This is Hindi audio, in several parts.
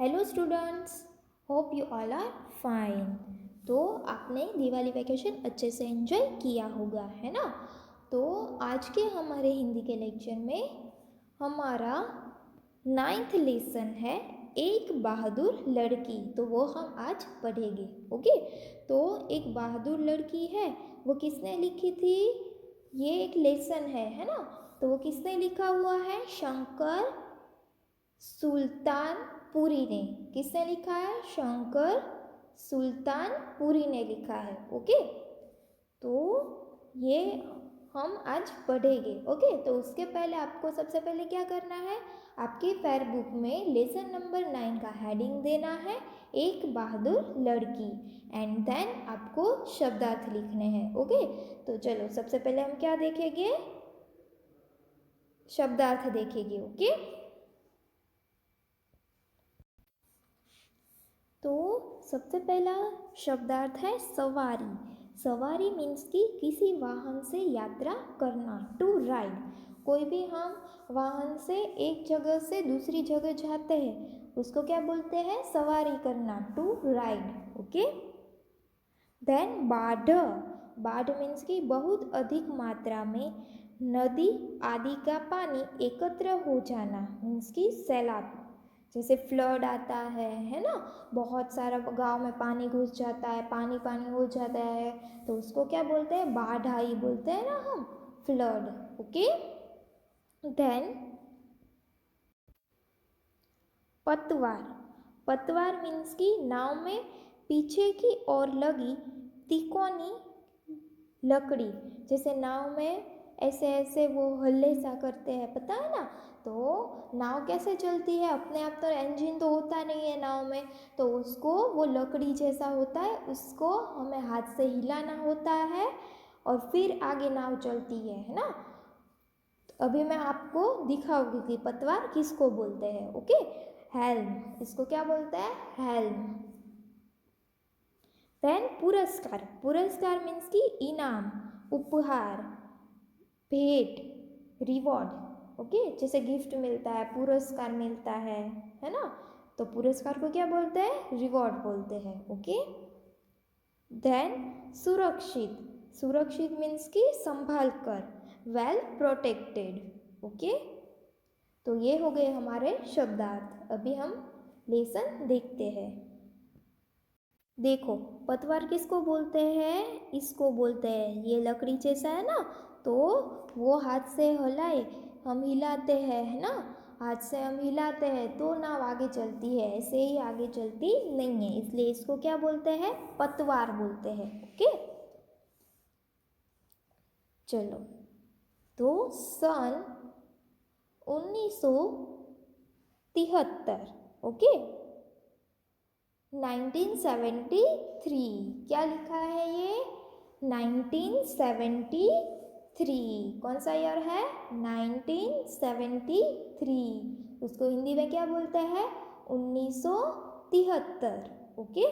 Hello students, hope you all are fine. तो आपने दिवाली वैकेशन अच्छे से एंजॉय किया होगा, है ना। तो आज के हमारे हिंदी के लेक्चर में हमारा 9th लेसन है एक बहादुर लड़की। तो वो हम आज पढ़ेंगे। ओके, तो एक बहादुर लड़की है, वो किसने लिखी थी? ये एक लेसन है ना। तो वो किसने लिखा हुआ है? शंकर सुल्तानपुरी ने। किसने लिखा है? शंकर सुल्तानपुरी ने लिखा है। ओके, तो ये हम आज पढ़ेंगे। ओके, तो उसके पहले आपको सबसे पहले क्या करना है? आपके फेयर बुक में लेसन नंबर 9 का हेडिंग देना है, एक बहादुर लड़की, एंड देन आपको शब्दार्थ लिखने हैं। ओके, तो चलो सबसे पहले हम क्या देखेंगे? शब्दार्थ देखेंगे। ओके, तो सबसे पहला शब्दार्थ है सवारी। सवारी मीन्स कि किसी वाहन से यात्रा करना, टू राइड। कोई भी हम वाहन से एक जगह से दूसरी जगह जाते हैं, उसको क्या बोलते हैं? सवारी करना, टू राइड। ओके, देन बाढ़। बाढ़ मीन्स कि बहुत अधिक मात्रा में नदी आदि का पानी एकत्र हो जाना, मीन्स कि सैलाब। जैसे फ्लड आता है ना, बहुत सारा गांव में पानी घुस जाता है, पानी पानी हो जाता है, तो उसको क्या बोलते हैं? बाढ़ आई बोलते हैं ना हम, फ्लड। ओके, देन पतवार। पतवार मीन्स कि नाव में पीछे की ओर लगी तिकोनी लकड़ी। जैसे नाव में ऐसे ऐसे वो हल्ले सा करते हैं, पता है ना। तो नाव कैसे चलती है? अपने आप तो इंजन तो होता नहीं है नाव में, तो उसको वो लकड़ी जैसा होता है, उसको हमें हाथ से हिलाना होता है और फिर आगे नाव चलती है ना। तो अभी मैं आपको दिखाऊंगी कि पतवार किसको बोलते हैं। ओके, हेल्म, इसको क्या बोलते हैं? हेल्म। देन पुरस्कार। पुरस्कार मीन्स की इनाम, उपहार, भेंट, रिवॉर्ड। ओके, जैसे गिफ्ट मिलता है, पुरस्कार मिलता है ना। तो पुरस्कार को क्या बोलते हैं? रिवॉर्ड बोलते हैं। ओके, देन सुरक्षित। सुरक्षित मीन्स की संभाल कर, वेल प्रोटेक्टेड। ओके, तो ये हो गए हमारे शब्दार्थ। अभी हम लेसन देखते हैं। देखो, पतवार किसको बोलते हैं? इसको बोलते हैं, ये लकड़ी जैसा है ना, तो वो हाथ से हिलाए, हम हिलाते हैं, है ना। हाथ से हम हिलाते हैं तो नाव आगे चलती है, ऐसे ही आगे चलती नहीं है, इसलिए इसको क्या बोलते हैं? पतवार बोलते हैं। ओके, चलो, तो सन 1973, ओके, 1973, क्या लिखा है ये? 1973, कौन सा ईयर है? 1973। उसको हिंदी में क्या बोलते हैं? 1973। ओके,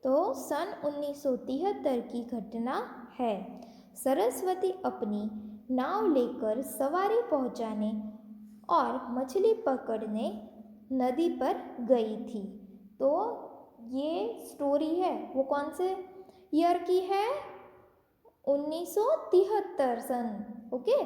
तो सन 1973 की घटना है। सरस्वती अपनी नाव लेकर सवारी पहुंचाने और मछली पकड़ने नदी पर गई थी। तो ये स्टोरी है, वो कौन से ईयर की है? 1973 सन। ओके,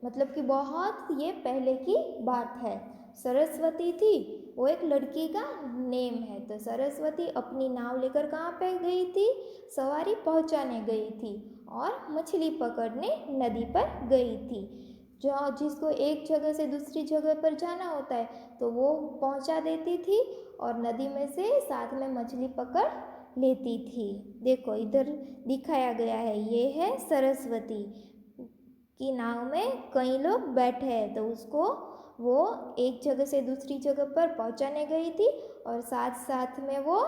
मतलब कि बहुत ये पहले की बात है। सरस्वती थी, वो एक लड़की का नेम है। तो सरस्वती अपनी नाव लेकर कहाँ पे गई थी? सवारी पहुँचाने गई थी और मछली पकड़ने नदी पर गई थी। जो जिसको एक जगह से दूसरी जगह पर जाना होता है, तो वो पहुँचा देती थी और नदी में से साथ में मछली पकड़ लेती थी। देखो इधर दिखाया गया है, ये है सरस्वती की नाव में कई लोग बैठे हैं, तो उसको वो एक जगह से दूसरी जगह पर पहुंचाने गई थी और साथ साथ में वो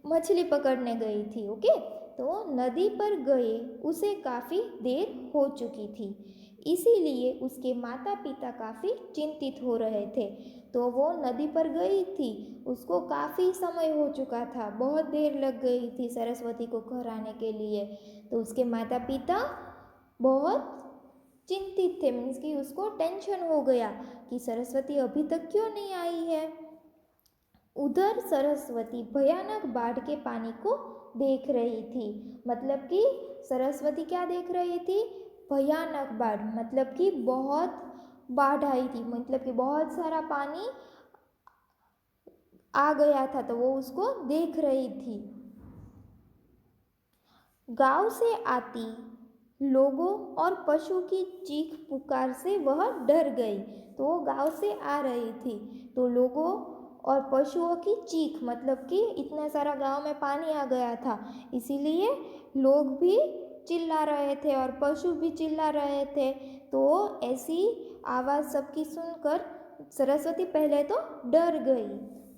मछली पकड़ने गई थी। ओके, तो नदी पर गए उसे काफ़ी देर हो चुकी थी, इसीलिए उसके माता पिता काफ़ी चिंतित हो रहे थे। तो वो नदी पर गई थी, उसको काफ़ी समय हो चुका था, बहुत देर लग गई थी सरस्वती को घर आने के लिए। तो उसके माता पिता बहुत चिंतित थे, मीन्स कि उसको टेंशन हो गया कि सरस्वती अभी तक क्यों नहीं आई है। उधर सरस्वती भयानक बाढ़ के पानी को देख रही थी। मतलब कि सरस्वती क्या देख रही थी? भयानक बाढ़, मतलब कि बहुत बाढ़ आई थी, मतलब कि बहुत सारा पानी आ गया था, तो वो उसको देख रही थी। गांव से आती लोगों और पशु की चीख पुकार से वह डर गई। तो वो गांव से आ रही थी, तो लोगों और पशुओं की चीख, मतलब कि इतना सारा गांव में पानी आ गया था, इसीलिए लोग भी चिल्ला रहे थे और पशु भी चिल्ला रहे थे। तो ऐसी आवाज़ सबकी सुनकर सरस्वती पहले तो डर गई।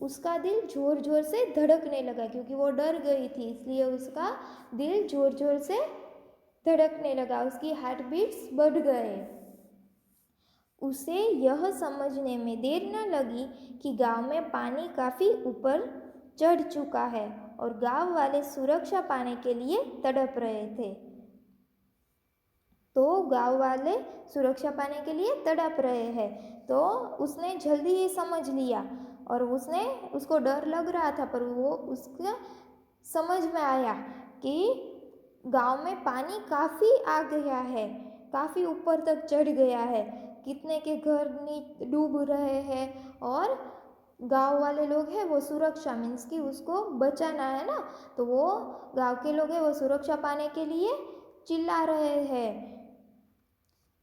उसका दिल ज़ोर ज़ोर से धड़कने लगा, क्योंकि वो डर गई थी, इसलिए उसका दिल ज़ोर ज़ोर से धड़कने लगा, उसकी हार्ट बीट्स बढ़ गए। उसे यह समझने में देर न लगी कि गांव में पानी काफ़ी ऊपर चढ़ चुका है और गांव वाले सुरक्षा पाने के लिए तड़प रहे थे। तो गांव वाले सुरक्षा पाने के लिए तड़प रहे हैं, तो उसने जल्दी ही समझ लिया और उसको डर लग रहा था, पर वो उसका समझ में आया कि गांव में पानी काफ़ी आ गया है, काफ़ी ऊपर तक चढ़ गया है, कितने के घर डूब रहे हैं और गांव वाले लोग हैं वो सुरक्षा, मीन्स कि उसको बचाना है ना, तो वो गांव के लोग हैं वो सुरक्षा पाने के लिए चिल्ला रहे हैं।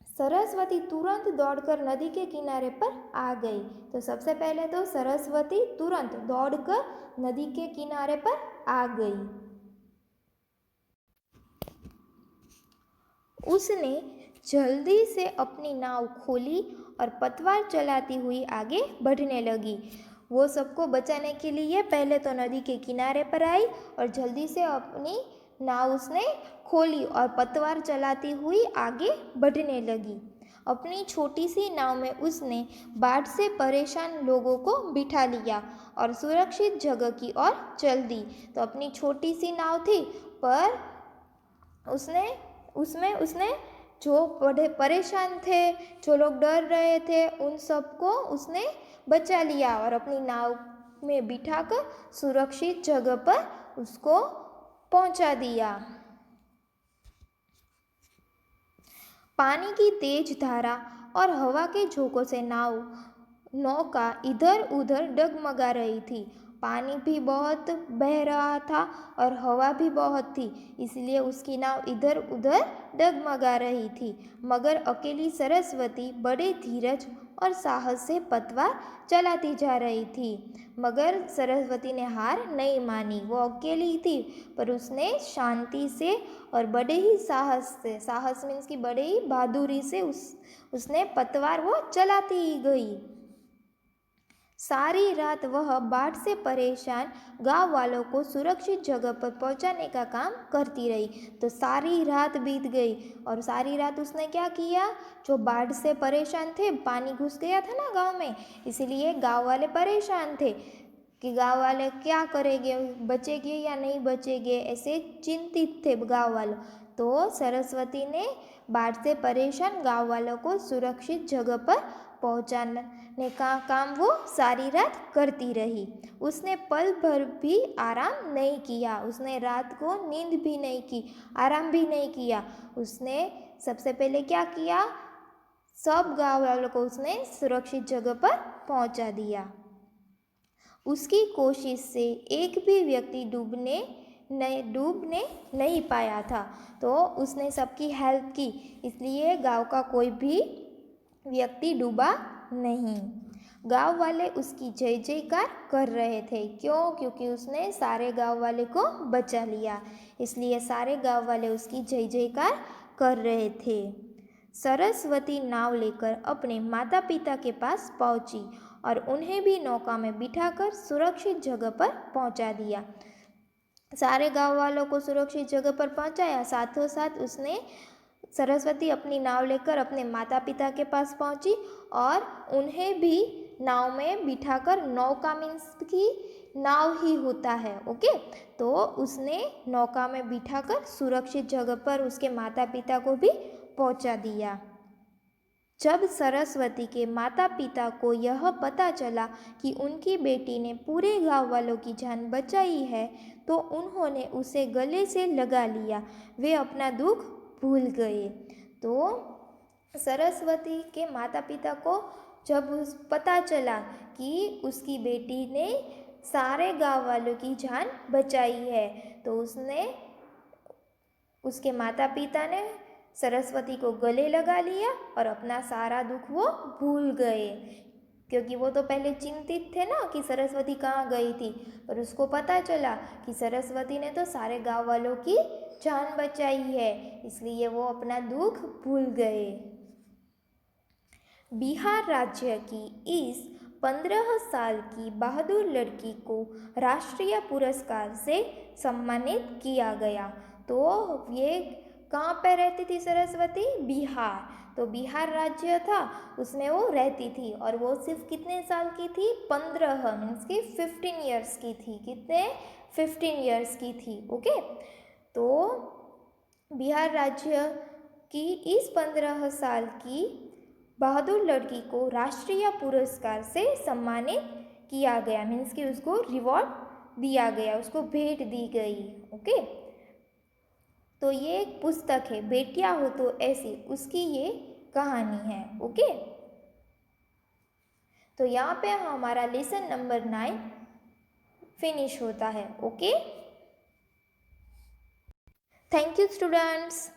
सरस्वती तुरंत दौड़कर नदी के किनारे पर आ गई। तो सबसे पहले तो सरस्वती तुरंत दौड़कर नदी के किनारे पर आ गई। उसने जल्दी से अपनी नाव खोली और पतवार चलाती हुई आगे बढ़ने लगी। वो सबको बचाने के लिए पहले तो नदी के किनारे पर आई और जल्दी से अपनी नाव उसने खोली और पतवार चलाती हुई आगे बढ़ने लगी। अपनी छोटी सी नाव में उसने बाढ़ से परेशान लोगों को बिठा लिया और सुरक्षित जगह की ओर चल दी। तो अपनी छोटी सी नाव थी, पर उसने जो परेशान थे, जो लोग डर रहे थे, उन सबको उसने बचा लिया और अपनी नाव में बिठाकर सुरक्षित जगह पर उसको पहुंचा दिया। पानी की तेज धारा और हवा के झोंकों से नौका इधर उधर डगमगा रही थी। पानी भी बहुत बह रहा था और हवा भी बहुत थी, इसलिए उसकी नाव इधर उधर डगमगा रही थी। मगर अकेली सरस्वती बड़े धीरज और साहस से पतवार चलाती जा रही थी। मगर सरस्वती ने हार नहीं मानी। वो अकेली थी, पर उसने शांति से और बड़े ही साहस मीन्स की बड़े ही बहादुरी से उसने पतवार वो चलाती ही गई। सारी रात वह बाढ़ से परेशान गांव वालों को सुरक्षित जगह पर पहुंचाने का काम करती रही। तो सारी रात बीत गई और सारी रात उसने क्या किया? जो बाढ़ से परेशान थे, पानी घुस गया था ना गांव में, इसीलिए गांव वाले परेशान थे कि गांव वाले क्या करेंगे, बचेंगे या नहीं बचेंगे, ऐसे चिंतित थे गांव वालों। तो सरस्वती ने बाढ़ से परेशान गांव वालों को सुरक्षित जगह पर पहुंचाने का काम वो सारी रात करती रही। उसने पल भर भी आराम नहीं किया, उसने रात को नींद भी नहीं की, आराम भी नहीं किया। उसने सबसे पहले क्या किया? सब गांव वालों को उसने सुरक्षित जगह पर पहुंचा दिया। उसकी कोशिश से एक भी व्यक्ति डूबने नहीं पाया था। तो उसने सबकी हेल्प की, इसलिए गांव का कोई भी व्यक्ति डूबा नहीं। गांव वाले उसकी जय जयकार कर रहे थे। क्यों? क्योंकि उसने सारे गांव वाले को बचा लिया, इसलिए सारे गांव वाले उसकी जय जयकार कर रहे थे। सरस्वती नाव लेकर अपने माता पिता के पास पहुंची और उन्हें भी नौका में बिठाकर सुरक्षित जगह पर पहुंचा दिया। सारे गांव वालों को सुरक्षित जगह पर पहुंचाया, साथों साथ उसने सरस्वती अपनी नाव लेकर अपने माता पिता के पास पहुंची और उन्हें भी नाव में बिठाकर, नौका मीन्स की नाव ही होता है, ओके, तो उसने नौका में बिठाकर सुरक्षित जगह पर उसके माता पिता को भी पहुंचा दिया। जब सरस्वती के माता पिता को यह पता चला कि उनकी बेटी ने पूरे गांव वालों की जान बचाई है तो उन्होंने उसे गले से लगा लिया। वे अपना दुख भूल गए। तो सरस्वती के माता पिता को जब पता चला कि उसकी बेटी ने सारे गांव वालों की जान बचाई है तो उसके माता पिता ने सरस्वती को गले लगा लिया और अपना सारा दुख वो भूल गए, क्योंकि वो तो पहले चिंतित थे ना कि सरस्वती कहाँ गई थी, पर उसको पता चला कि सरस्वती ने तो सारे गांव वालों की जान बचाई है, इसलिए वो अपना दुख भूल गए। बिहार राज्य की इस 15 साल की बहादुर लड़की को राष्ट्रीय पुरस्कार से सम्मानित किया गया। तो ये कहाँ पे रहती थी सरस्वती? बिहार। तो बिहार राज्य था उसमें वो रहती थी और वो सिर्फ कितने साल की थी? 15 मीन्स की 15 ईयर्स की थी। कितने? 15 ईयर्स की थी। ओके, तो बिहार राज्य की इस 15 साल की बहादुर लड़की को राष्ट्रीय पुरस्कार से सम्मानित किया गया, मीन्स कि उसको रिवॉर्ड दिया गया, उसको भेंट दी गई। ओके, तो ये एक पुस्तक है बेटियां हो तो ऐसी, उसकी ये कहानी है। ओके, तो यहाँ पे हमारा लेसन नंबर 9 फिनिश होता है। Okay, thank you students.